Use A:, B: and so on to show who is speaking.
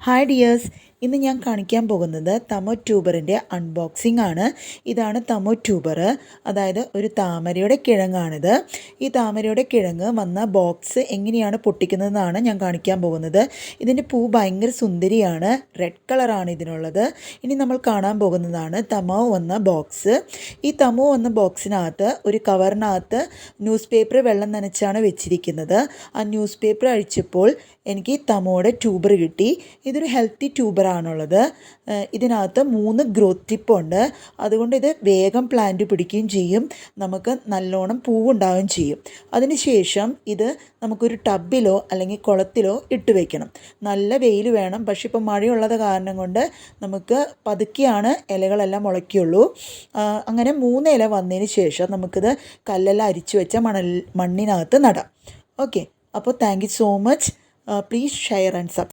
A: Hi dears, ഇന്ന് ഞാൻ കാണിക്കാൻ പോകുന്നത് തമോ ട്യൂബറിൻ്റെ അൺബോക്സിംഗ് ആണ്. ഇതാണ് തമോ ട്യൂബർ, അതായത് ഒരു താമരയുടെ കിഴങ്ങാണിത്. ഈ താമരയുടെ കിഴങ്ങ് വന്ന ബോക്സ് എങ്ങനെയാണ് പൊട്ടിക്കുന്നതെന്നാണ് ഞാൻ കാണിക്കാൻ പോകുന്നത്. ഇതിൻ്റെ പൂ ഭയങ്കര സുന്ദരിയാണ്, റെഡ് കളറാണ് ഇതിനുള്ളത്. ഇനി നമ്മൾ കാണാൻ പോകുന്നതാണ് തമോ വന്ന ബോക്സ്. ഈ തമോ വന്ന ബോക്സിനകത്ത് ഒരു കവറിനകത്ത് ന്യൂസ് പേപ്പർ വെള്ളം നനച്ചാണ് വെച്ചിരിക്കുന്നത്. ആ ന്യൂസ് പേപ്പർ അഴിച്ചപ്പോൾ എനിക്ക് തമോയുടെ ട്യൂബർ കിട്ടി. ഇതൊരു ഹെൽത്തി ട്യൂബറാണുള്ളത്. ഇതിനകത്ത് 3 ഗ്രോത്ത് ടിപ്പുണ്ട്. അതുകൊണ്ട് ഇത് വേഗം പ്ലാന്റ് പിടിക്കുകയും ചെയ്യും, നമുക്ക് നല്ലോണം പൂവുണ്ടാവുകയും ചെയ്യും. അതിനുശേഷം ഇത് നമുക്കൊരു ടബിലോ അല്ലെങ്കിൽ കുളത്തിലോ ഇട്ട് വയ്ക്കണം. നല്ല വെയിൽ വേണം, പക്ഷേ ഇപ്പോൾ മഴയുള്ളത് കാരണം കൊണ്ട് നമുക്ക് പതുക്കെയാണ് ഇലകളെല്ലാം മുളയ്ക്കുള്ളൂ. അങ്ങനെ 3 ഇല വന്നതിന് ശേഷം നമുക്കിത് കല്ലെല്ലാം അരിച്ചു വെച്ച മണ്ണിനകത്ത് നടാം. ഓക്കെ, അപ്പോൾ thank you so much. Please share and subscribe.